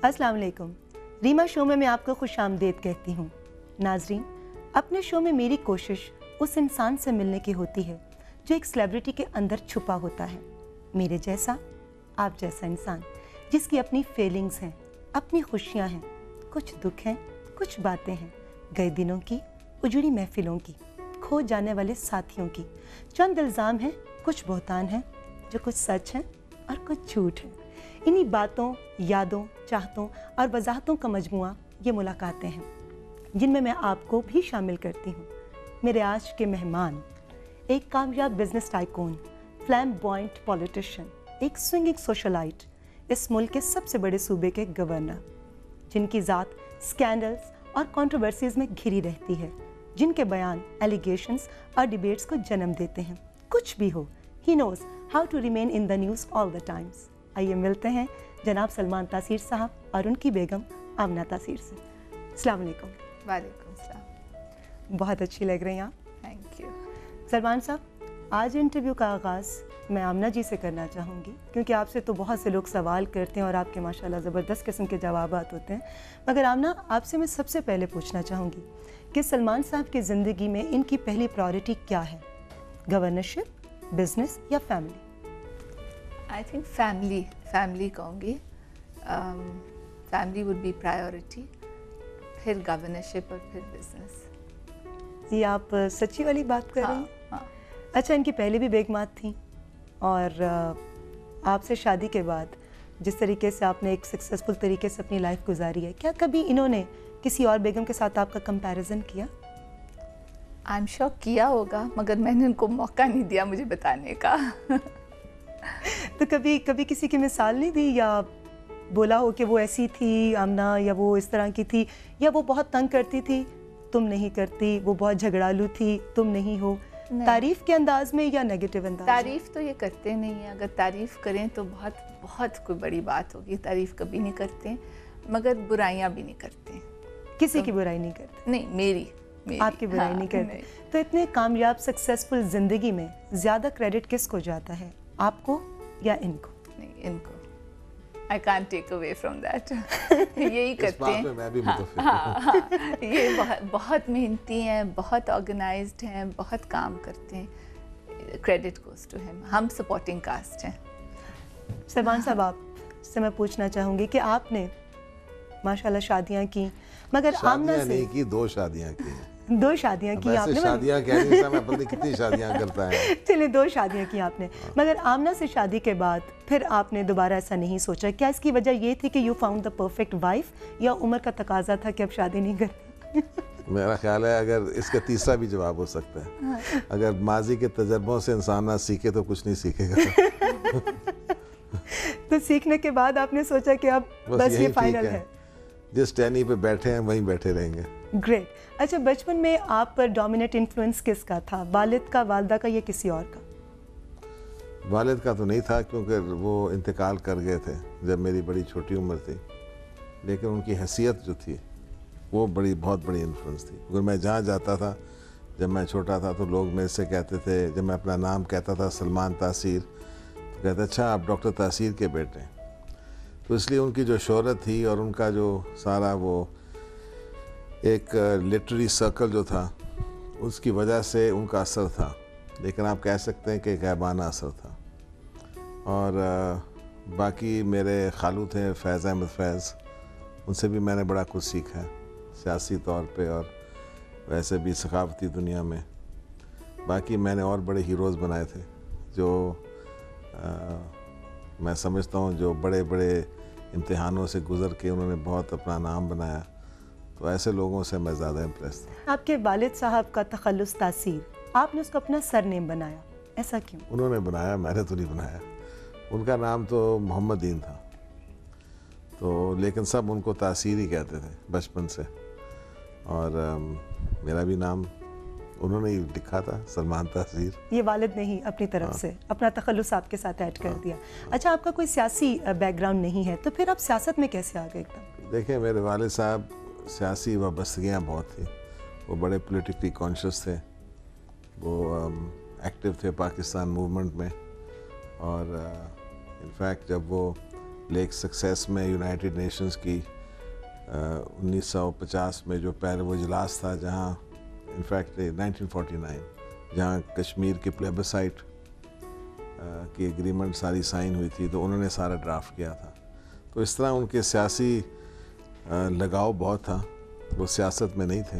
अस्सलाम वालेकुम। रीमा शो में मैं आपको खुश आमदीद कहती हूँ। नाजरीन, अपने शो में मेरी कोशिश उस इंसान से मिलने की होती है जो एक सेलिब्रिटी के अंदर छुपा होता है, मेरे जैसा, आप जैसा इंसान, जिसकी अपनी फीलिंग्स हैं, अपनी खुशियाँ हैं, कुछ दुख हैं, कुछ बातें हैं, गए दिनों की, उजड़ी महफिलों की, खो जाने वाले साथियों की, चंद इल्ज़ाम हैं, कुछ बहतान हैं, जो कुछ सच हैं और कुछ झूठ हैं। इन्हीं बातों, यादों, चाहतों और वजाहतों का मजमुआ ये मुलाकातें हैं, जिनमें मैं आपको भी शामिल करती हूँ। मेरे आज के मेहमान एक कामयाब बिजनेस टाइकून, फ्लैम्बॉयंट पॉलिटिशियन, एक स्विंगिंग सोशलाइट, इस मुल्क के सबसे बड़े सूबे के गवर्नर, जिनकी ज़ात स्कैंडल्स और कंट्रोवर्सीज में घिरी रहती है, जिनके बयान एलिगेशंस और डिबेट्स को जन्म देते हैं। कुछ भी हो, he knows how to remain in the news all the times. आइए मिलते हैं जनाब सलमान तासीर साहब और उनकी बेगम आमना तासीर से। अस्सलाम वालेकुम। वालेकुम सलाम। बहुत अच्छी लग रही हैं आप। Thank you. सलमान साहब, आज इंटरव्यू का आगाज़ मैं आमना जी से करना चाहूँगी, क्योंकि आपसे तो बहुत से लोग सवाल करते हैं और आपके माशाल्लाह ज़बरदस्त किस्म के जवाबात होते हैं। मगर आमना, आपसे मैं सबसे पहले पूछना चाहूँगी कि सलमान साहब की ज़िंदगी में इनकी पहली प्रायोरिटी क्या है? गवर्नरशिप, बिजनेस या फैमिली? आई थिंक फैमिली कहूँगी। फैमिली वुड बी प्रायोरिटी, फिर गवर्नरशिप और फिर बिजनेस। ये आप सच्ची वाली बात कर रही हैं? हाँ। अच्छा, इनकी पहले भी बेगमात थी और आपसे शादी के बाद जिस तरीके से आपने एक सक्सेसफुल तरीके से अपनी लाइफ गुजारी है, क्या कभी इन्होंने किसी और बेगम के साथ आपका कंपैरिजन किया? आई एम श्योर किया होगा, मगर मैंने उनको मौका नहीं दिया मुझे बताने का। तो कभी किसी की मिसाल नहीं दी या बोला हो कि वो ऐसी थी आमना, या वो इस तरह की थी, या वो बहुत तंग करती थी, तुम नहीं करती, वो बहुत झगड़ालू थी, तुम नहीं हो? तारीफ के अंदाज में या नेगेटिव अंदाज? तारीफ तो ये करते नहीं है। अगर तारीफ करें तो बहुत बहुत कोई बड़ी बात होगी। तारीफ कभी नहीं करते, मगर बुराइयां भी नहीं करते। किसी की बुराई नहीं करते? नहीं, मेरी आपकी बुराई नहीं करते। तो इतने कामयाब सक्सेसफुल जिंदगी में ज्यादा क्रेडिट किसको जाता है, आपको या इनको? नहीं, इनको। I can't take away from that। यही करते हैं। मैं भी ये बहुत मेहनती हैं, बहुत ऑर्गेनाइज्ड हैं, बहुत काम करते हैं। Credit goes to him. हम सपोर्टिंग कास्ट हैं। सलमान साहब, आपसे मैं पूछना चाहूँगी कि आपने माशाल्लाह शादियाँ की, मगर आमना से नहीं की, 2 शादियाँ की हैं। 2 शादियाँ की आपने? शादियाँ कह नहीं सकता मैं, पता नहीं कितनी शादियाँ करता है। चलिए, 2 शादियाँ की आपने, मगर आमना से शादी के बाद फिर आपने दोबारा ऐसा नहीं सोचा? क्या इसकी वजह ये थी कि you found the perfect wife, या उम्र का तकाजा था कि अब शादी नहीं करनी? मेरा ख्याल है अगर इसका तीसरा भी जवाब हो सकता है। अगर माजी के तजर्बों से इंसान ना सीखे तो कुछ नहीं सीखेगा। तो सीखने के बाद आपने सोचा कि अब बस ये फाइनल है। जिस टहनी पे बैठे हैं वहीं बैठे रहेंगे। ग्रेट। अच्छा, बचपन में आप पर डोमिनेट इन्फ्लुएंस किसका था? वालिद का, वालदा का, या किसी और का? वालिद का तो नहीं था, क्योंकि वो इंतकाल कर गए थे जब मेरी बड़ी छोटी उम्र थी, लेकिन उनकी हैसियत जो थी वो बहुत बड़ी इन्फ्लुएंस थी। अगर मैं जहाँ जाता था जब मैं छोटा था तो लोग मेरे से कहते थे, जब मैं अपना नाम कहता था सलमान तासीर, तो कहते अच्छा आप डॉक्टर तासीर के बेटे हैं। तो इसलिए उनकी जो शोहरत थी और उनका जो सारा वो एक लिटरेरी सर्कल जो था, उसकी वजह से उनका असर था, लेकिन आप कह सकते हैं कि गायबाना असर था। और बाकी मेरे खालू थे फैज़ अहमद फैज़, उनसे भी मैंने बड़ा कुछ सीखा है, सियासी तौर पे और वैसे भी सकाफती दुनिया में। बाकी मैंने और बड़े हीरोज़ बनाए थे जो मैं समझता हूँ जो बड़े बड़े इम्तिहानों से गुज़र के उन्होंने बहुत अपना नाम बनाया, तो ऐसे लोगों से मैं ज़्यादा इम्प्रेस था। आपके वालिद साहब का तखल्लुस तासीर, आपने उसको अपना सरनेम बनाया, ऐसा क्यों? उन्होंने बनाया, मैंने तो नहीं बनाया। उनका नाम तो मोहम्मदीन था, तो लेकिन सब उनको तासीर ही कहते थे बचपन से। और मेरा भी नाम उन्होंने ही लिखा था, सलमान तासीर। ये वालिद ने ही अपनी तरफ से अपना तखल्लुस आपके साथ ऐड कर दिया। अच्छा, आपका कोई सियासी बैकग्राउंड नहीं है, तो फिर आप सियासत में कैसे आ गए एकदम? देखिए, मेरे वालिद साहब सियासी वाबस्तगियाँ बहुत थी, वो बड़े पॉलिटिकली कॉन्शियस थे, वो एक्टिव थे पाकिस्तान मूवमेंट में। और इनफैक्ट जब वो लेक सक्सेस में यूनाइटेड नेशंस की 1950 में जो पहले वो इजलास था, जहाँ इनफैक्ट 1949 जहाँ कश्मीर की प्लेबसाइट की एग्रीमेंट सारी साइन हुई थी, तो उन्होंने सारा ड्राफ्ट किया था। तो इस तरह उनके सियासी लगाव बहुत था। वो सियासत में नहीं थे,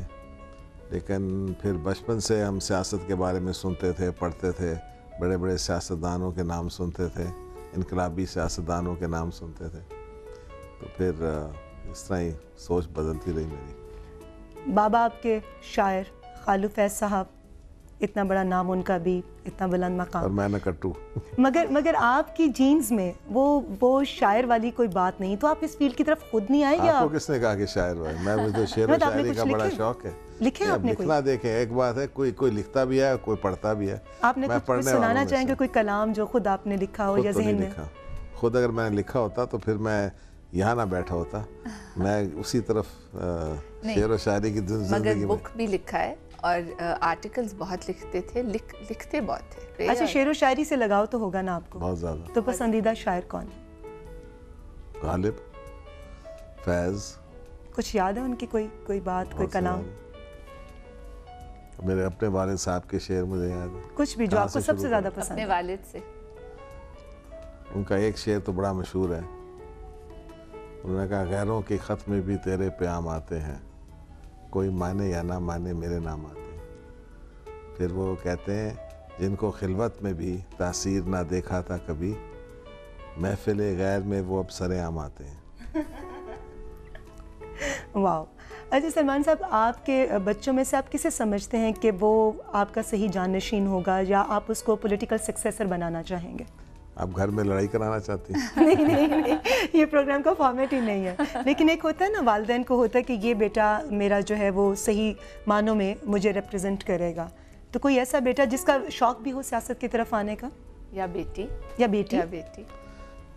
लेकिन फिर बचपन से हम सियासत के बारे में सुनते थे, पढ़ते थे, बड़े बड़े सियासतदानों के नाम सुनते थे, इनकलाबी सियासतदानों के नाम सुनते थे। तो फिर इस तरह ही सोच बदलती रही मेरी। बाबा आपके शायर खालू फैज़ साहब, इतना बड़ा नाम उनका भी, इतना बुलंद मकाम, और मैं न कट्टू। मगर आपकी जीन्स में वो शायर वाली कोई बात नहीं, तो आप इस फील्ड की तरफ खुद नहीं आए? या आपको किसने कहा कि शायर हुआ है? मैं मुझे शेर व शायरी का बड़ा शौक है। लिखे आपने कोई? लिखना देखें एक बात है, कोई लिखता भी है, कोई पढ़ता भी है। आपने कुछ सुनाना चाहेंगे, कोई कलाम जो खुद आपने लिखा हो या ज़हन में? खुद अगर मैंने लिखा होता तो फिर मैं यहाँ ना बैठा होता, मैं उसी तरफ शेर व शायरी की जिंदगी में। बुक भी लिखा है और आर्टिकल्स बहुत लिखते थे, लिखते बहुत थे। अच्छा, शेर व शायरी से लगाव तो होगा ना आपको? बहुत ज़्यादा। तो पसंदीदा शायर कौन है? गालिब, फैज़। कुछ याद है उनकी कोई बात, कोई कलाम? मेरे अपने वालिद साहब के शेर मुझे याद है। कुछ भी जो आपको सबसे ज़्यादा पसंद अपने है? वालिद से उनका एक शेर तो बड़ा मशहूर है। उन्होंने कहा, गैरों के ख़त में भी तेरे प्याम आते हैं, कोई माने या ना माने मेरे नाम आते हैं। फिर वो कहते हैं, जिनको खिलवत में भी तासीर ना देखा था कभी, महफिल गैर में वो अब सरेआम आते हैं। वाह। अच्छा सलमान साहब, आपके बच्चों में से आप किसे समझते हैं कि वो आपका सही जाननशीन होगा, या आप उसको पॉलिटिकल सक्सेसर बनाना चाहेंगे? आप घर में लड़ाई कराना चाहती हैं? नहीं, ये प्रोग्राम का फॉर्मेट ही नहीं है। लेकिन एक होता है ना, वालिदैन को होता है कि ये बेटा मेरा जो है वो सही मानों में मुझे रिप्रेजेंट करेगा। तो कोई ऐसा बेटा जिसका शौक भी हो सियासत की तरफ आने का? या बेटी? या बेटी?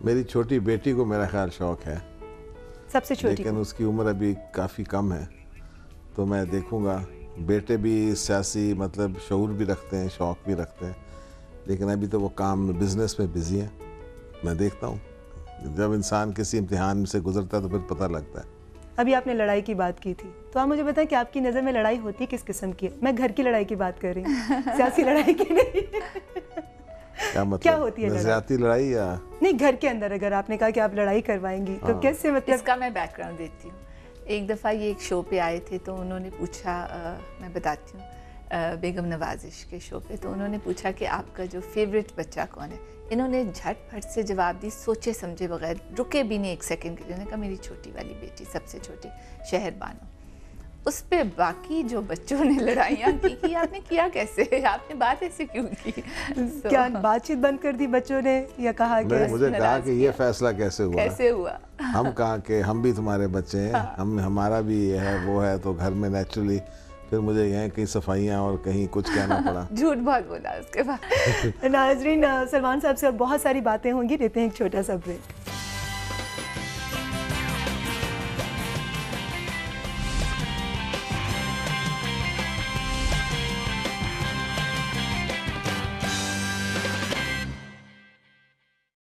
मेरी छोटी बेटी को मेरा ख्याल शौक है, सबसे छोटी, लेकिन उसकी उम्र अभी काफ़ी कम है। तो मैं देखूंगा। बेटे भी सियासी मतलब शऊर भी रखते हैं, शौक भी रखते हैं, लेकिन अभी तो वो काम बिजनेस में बिजी हैं। मैं देखता हूँ, जब इंसान किसी इम्तिहान से गुजरता है तो फिर पता लगता है। अभी आपने लड़ाई की बात की थी, तो आप मुझे बताएं कि आपकी नज़र में लड़ाई होती किस किस्म की है? मैं घर की लड़ाई की बात कर रही हूँ, सियासी लड़ाई की नहीं। क्या मतलब? क्या होती है नजरियाती लड़ाई या नहीं? घर के अंदर अगर आपने कहा कि आप लड़ाई करवाएंगी, तो कैसे? मतलब इसका मैं बैकग्राउंड देती हूँ। एक दफ़ा ये एक शो पे आए थे, तो उन्होंने पूछा, मैं बताती हूँ, बेगम नवाजिश के शो पे, तो उन्होंने पूछा कि आपका जो फेवरेट बच्चा कौन है? इन्होंने झटपट से जवाब दी, सोचे समझे बगैर, रुके भी नहीं एक सेकंड के लिए। उन्होंने कहा, मेरी छोटी वाली बेटी, सबसे छोटी, शहर बानो। उस पे बाकी जो बच्चों ने लड़ाइयाँ की कि आपने किया कैसे, आपने बात ऐसे क्यों की? क्या बातचीत बंद कर दी बच्चों ने, या कहा कि मुझे कहा कि ये फैसला कैसे हुआ? हम कहा कि हम भी तुम्हारे बच्चे हैं, हम हमारा भी ये है वो है, तो घर में नेचुरली फिर मुझे यहाँ कहीं सफाइयाँ और कहीं कुछ कहना पड़ा। झूठ बहुत बोला उसके बाद। नाज़रीन, सलमान साहब से और बहुत सारी बातें होंगी, लेते हैं एक छोटा सा ब्रेक।